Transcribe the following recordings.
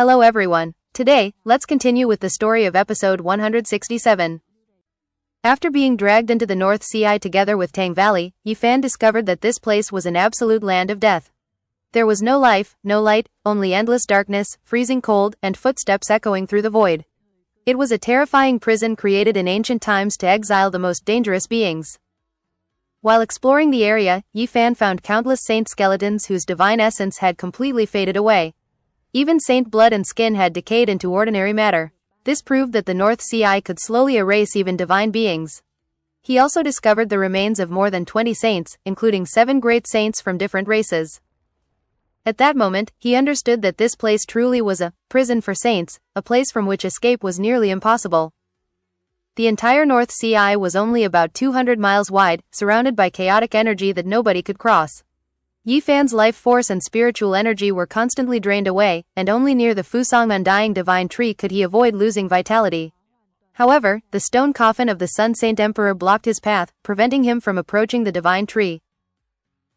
Hello everyone. Today, let's continue with the story of episode 167. After being dragged into the North Sea together with Tang Valley, Yifan discovered that this place was an absolute land of death. There was no life, no light, only endless darkness, freezing cold, and footsteps echoing through the void. It was a terrifying prison created in ancient times to exile the most dangerous beings. While exploring the area, Yifan found countless saint skeletons whose divine essence had completely faded away. Even saint blood and skin had decayed into ordinary matter. This proved that the North Sea could slowly erase even divine beings. He also discovered the remains of more than 20 saints, including 7 great saints from different races. At that moment, he understood that this place truly was a prison for saints, a place from which escape was nearly impossible. The entire North Sea was only about 200 miles wide, surrounded by chaotic energy that nobody could cross. Yifan's life force and spiritual energy were constantly drained away, and only near the Fusang Undying Divine Tree could he avoid losing vitality. However, the stone coffin of the Sun Saint Emperor blocked his path, preventing him from approaching the Divine Tree.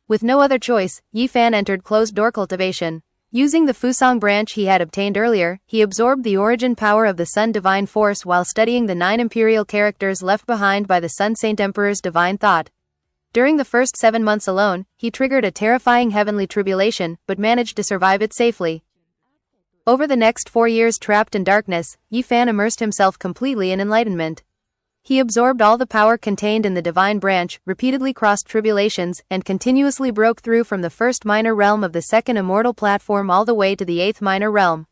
With no other choice, Yifan entered closed-door cultivation. Using the Fusang branch he had obtained earlier, he absorbed the origin power of the Sun Divine Force while studying the 9 imperial characters left behind by the Sun Saint Emperor's divine thought. During the first 7 months alone, he triggered a terrifying heavenly tribulation, but managed to survive it safely. Over the next 4 years trapped in darkness, Yifan immersed himself completely in enlightenment. He absorbed all the power contained in the divine branch, repeatedly crossed tribulations, and continuously broke through from the first minor realm of the second immortal platform all the way to the 8th minor realm.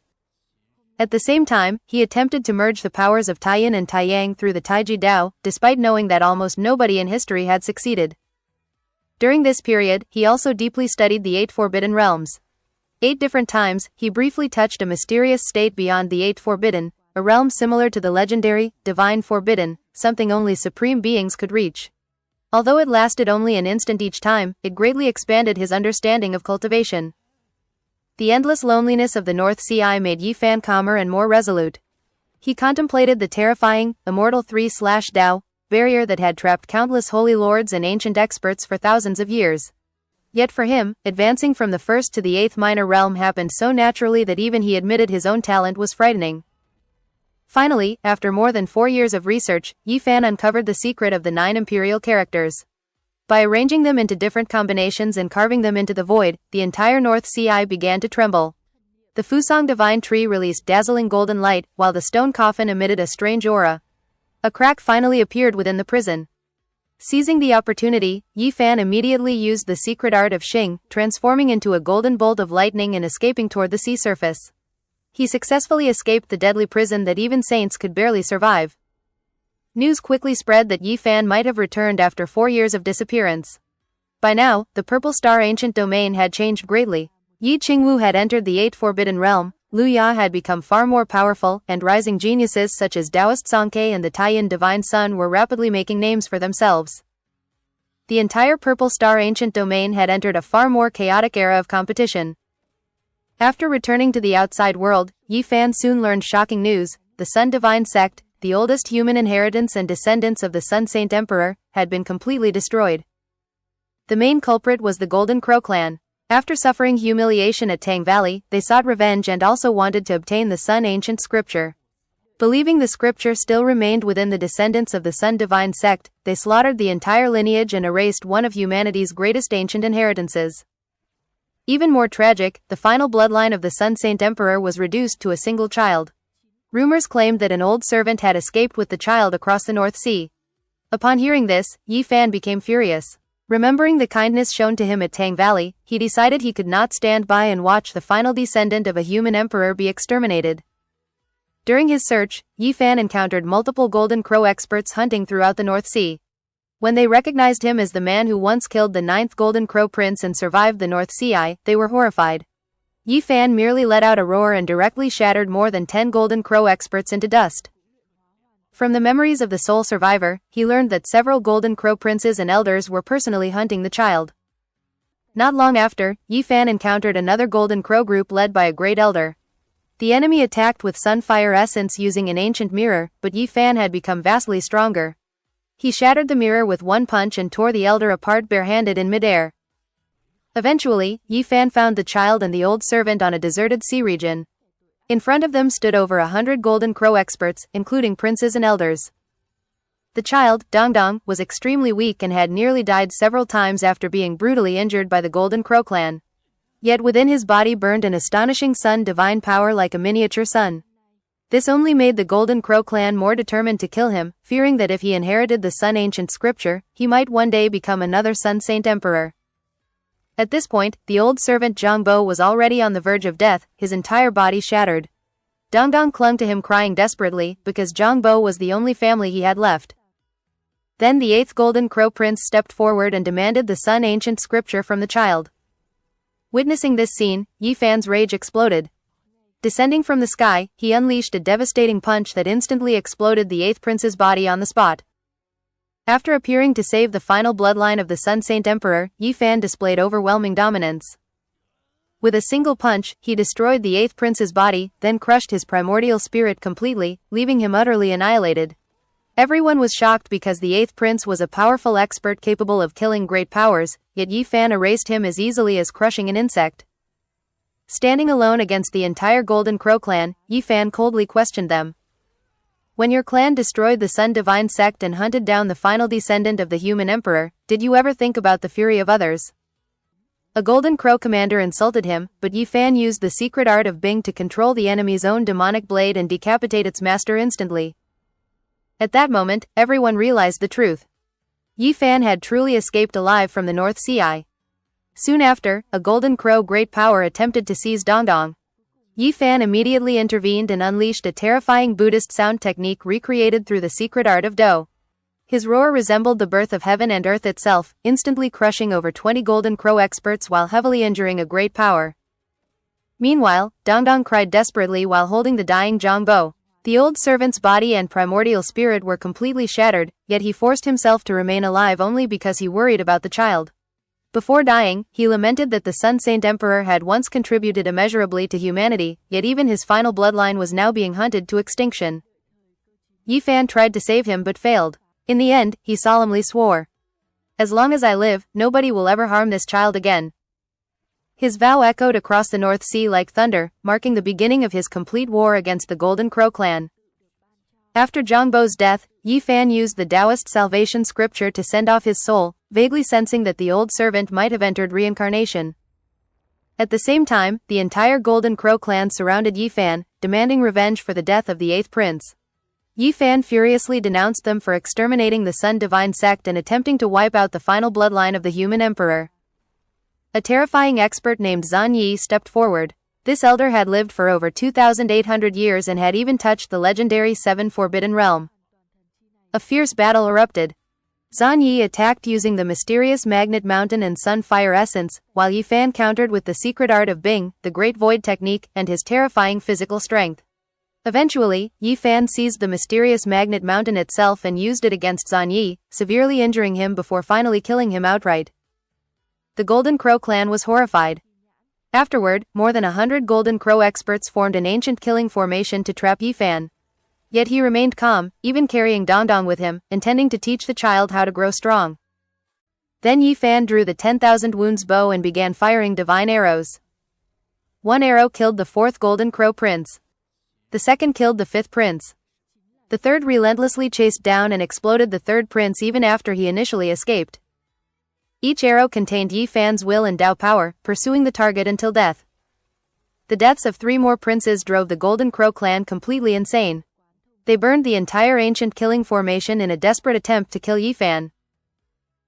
At the same time, he attempted to merge the powers of Taiyin and Taiyang through the Taiji Dao, despite knowing that almost nobody in history had succeeded. During this period, he also deeply studied the 8 Forbidden Realms. 8 different times, he briefly touched a mysterious state beyond the 8 Forbidden, a realm similar to the legendary, Divine Forbidden, something only supreme beings could reach. Although it lasted only an instant each time, it greatly expanded his understanding of cultivation. The endless loneliness of the North Sea made Yifan calmer and more resolute. He contemplated the terrifying, immortal 3/Dao barrier that had trapped countless holy lords and ancient experts for thousands of years. Yet for him, advancing from the first to the 8th minor realm happened so naturally that even he admitted his own talent was frightening. Finally, after more than 4 years of research, Yifan uncovered the secret of the 9 imperial characters. By arranging them into different combinations and carving them into the void, the entire North Sea began to tremble. The Fusang Divine Tree released dazzling golden light, while the stone coffin emitted a strange aura. A crack finally appeared within the prison. Seizing the opportunity, Yifan immediately used the secret art of Xing, transforming into a golden bolt of lightning and escaping toward the sea surface. He successfully escaped the deadly prison that even saints could barely survive. News quickly spread that Yifan might have returned after 4 years of disappearance. By now, the Purple Star Ancient Domain had changed greatly. Yi Qingwu had entered the 8th Forbidden Realm, Lu Ya had become far more powerful, and rising geniuses such as Taoist Songke and the Taiyin Divine Sun were rapidly making names for themselves. The entire Purple Star Ancient Domain had entered a far more chaotic era of competition. After returning to the outside world, Yifan soon learned shocking news. The Sun Divine Sect, the oldest human inheritance and descendants of the Sun Saint Emperor, had been completely destroyed. The main culprit was the Golden Crow clan. After suffering humiliation at Tang Valley, they sought revenge and also wanted to obtain the Sun Ancient Scripture. Believing the scripture still remained within the descendants of the Sun Divine Sect, they slaughtered the entire lineage and erased one of humanity's greatest ancient inheritances. Even more tragic, the final bloodline of the Sun Saint Emperor was reduced to a single child. Rumors claimed that an old servant had escaped with the child across the North Sea. Upon hearing this, Yifan became furious. Remembering the kindness shown to him at Tang Valley, he decided he could not stand by and watch the final descendant of a human emperor be exterminated. During his search, Yifan encountered multiple Golden Crow experts hunting throughout the North Sea. When they recognized him as the man who once killed the 9th Golden Crow Prince and survived the North Sea, they were horrified. Yifan merely let out a roar and directly shattered more than 10 Golden Crow experts into dust. From the memories of the sole survivor, he learned that several Golden Crow princes and elders were personally hunting the child. Not long after, Yifan encountered another Golden Crow group led by a great elder. The enemy attacked with Sunfire Essence using an ancient mirror, but Yifan had become vastly stronger. He shattered the mirror with one punch and tore the elder apart barehanded in midair. Eventually, Yifan found the child and the old servant on a deserted sea region. In front of them stood over 100 Golden Crow experts, including princes and elders. The child, Dongdong, was extremely weak and had nearly died several times after being brutally injured by the Golden Crow clan. Yet within his body burned an astonishing sun divine power like a miniature sun. This only made the Golden Crow clan more determined to kill him, fearing that if he inherited the Sun ancient scripture, he might one day become another Sun Saint Emperor. At this point, the old servant Zhangbo was already on the verge of death, his entire body shattered. Dongdong clung to him crying desperately, because Zhangbo was the only family he had left. Then the 8th Golden Crow Prince stepped forward and demanded the Sun ancient scripture from the child. Witnessing this scene, Yi Fan's rage exploded. Descending from the sky, he unleashed a devastating punch that instantly exploded the 8th Prince's body on the spot. After appearing to save the final bloodline of the Sun Saint Emperor, Yi Fan displayed overwhelming dominance. With a single punch, he destroyed the 8th Prince's body, then crushed his primordial spirit completely, leaving him utterly annihilated. Everyone was shocked because the 8th Prince was a powerful expert capable of killing great powers, yet Yi Fan erased him as easily as crushing an insect. Standing alone against the entire Golden Crow clan, Yi Fan coldly questioned them. When your clan destroyed the Sun Divine Sect and hunted down the final descendant of the human emperor, did you ever think about the fury of others? A Golden Crow commander insulted him, but Yi Fan used the secret art of Bing to control the enemy's own demonic blade and decapitate its master instantly. At that moment, everyone realized the truth. Yi Fan had truly escaped alive from the North Sea. Soon after, a Golden Crow great power attempted to seize Dongdong. Yi Fan immediately intervened and unleashed a terrifying Buddhist sound technique recreated through the secret art of Do. His roar resembled the birth of heaven and earth itself, instantly crushing over 20 Golden Crow experts while heavily injuring a great power. Meanwhile, Dongdong cried desperately while holding the dying Zhangbo. The old servant's body and primordial spirit were completely shattered, yet he forced himself to remain alive only because he worried about the child. Before dying, he lamented that the Sun Saint Emperor had once contributed immeasurably to humanity, yet even his final bloodline was now being hunted to extinction. Yi Fan tried to save him but failed. In the end, he solemnly swore, "As long as I live, nobody will ever harm this child again." His vow echoed across the North Sea like thunder, marking the beginning of his complete war against the Golden Crow clan. After Zhangbo's death, Yi Fan used the Taoist salvation scripture to send off his soul, vaguely sensing that the old servant might have entered reincarnation. At the same time, the entire Golden Crow clan surrounded Yi Fan, demanding revenge for the death of the 8th Prince. Yi Fan furiously denounced them for exterminating the Sun Divine Sect and attempting to wipe out the final bloodline of the human emperor. A terrifying expert named Zan Yi stepped forward. This elder had lived for over 2,800 years and had even touched the legendary 7 Forbidden Realm. A fierce battle erupted. Zan Yi attacked using the mysterious Magnet Mountain and Sun Fire Essence, while Yi Fan countered with the secret art of Bing, the Great Void technique, and his terrifying physical strength. Eventually, Yi Fan seized the mysterious Magnet Mountain itself and used it against Zan Yi, severely injuring him before finally killing him outright. The Golden Crow clan was horrified. Afterward, more than 100 Golden Crow experts formed an ancient killing formation to trap Yi Fan. Yet he remained calm, even carrying Dongdong with him, intending to teach the child how to grow strong. Then Yi Fan drew the 10,000 wounds bow and began firing divine arrows. One arrow killed the 4th Golden Crow Prince. The second killed the 5th Prince. The third relentlessly chased down and exploded the 3rd Prince even after he initially escaped. Each arrow contained Yi Fan's will and Tao power, pursuing the target until death. The deaths of 3 more princes drove the Golden Crow clan completely insane. They burned the entire ancient killing formation in a desperate attempt to kill Yi Fan.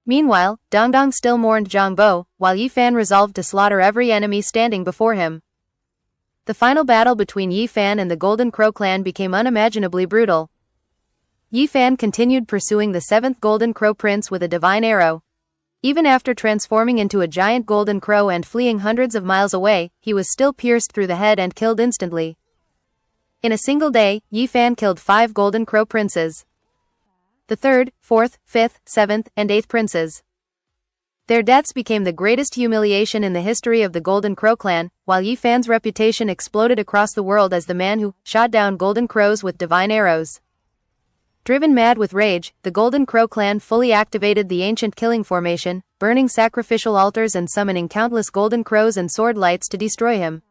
Meanwhile, Dongdong still mourned Zhangbo, while Yi Fan resolved to slaughter every enemy standing before him. The final battle between Yi Fan and the Golden Crow clan became unimaginably brutal. Yi Fan continued pursuing the 7th Golden Crow Prince with a divine arrow. Even after transforming into a giant golden crow and fleeing hundreds of miles away, he was still pierced through the head and killed instantly. In a single day, Yi Fan killed 5 Golden Crow princes. The 3rd, 4th, 5th, 7th, and 8th princes. Their deaths became the greatest humiliation in the history of the Golden Crow clan, while Yi Fan's reputation exploded across the world as the man who shot down golden crows with divine arrows. Driven mad with rage, the Golden Crow clan fully activated the ancient killing formation, burning sacrificial altars and summoning countless golden crows and sword lights to destroy him.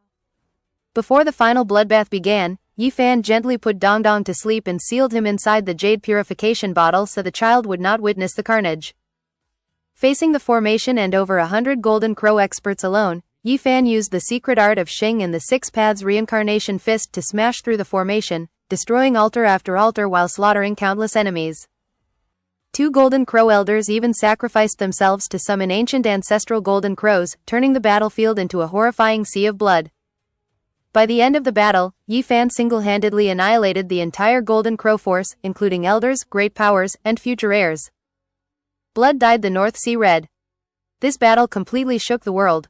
Before the final bloodbath began, Yi Fan gently put Dongdong to sleep and sealed him inside the jade purification bottle so the child would not witness the carnage. Facing the formation and over 100 Golden Crow experts alone, Yi Fan used the secret art of Xing and the Six Paths Reincarnation Fist to smash through the formation, destroying altar after altar while slaughtering countless enemies. 2 Golden Crow elders even sacrificed themselves to summon ancient ancestral Golden Crows, turning the battlefield into a horrifying sea of blood. By the end of the battle, Yi Fan single-handedly annihilated the entire Golden Crow force, including elders, great powers, and future heirs. Blood dyed the North Sea red. This battle completely shook the world.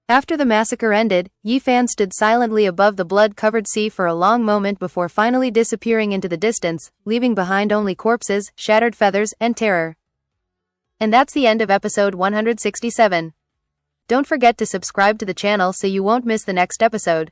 After the massacre ended, Yi Fan stood silently above the blood-covered sea for a long moment before finally disappearing into the distance, leaving behind only corpses, shattered feathers, and terror. And that's the end of episode 167. Don't forget to subscribe to the channel so you won't miss the next episode.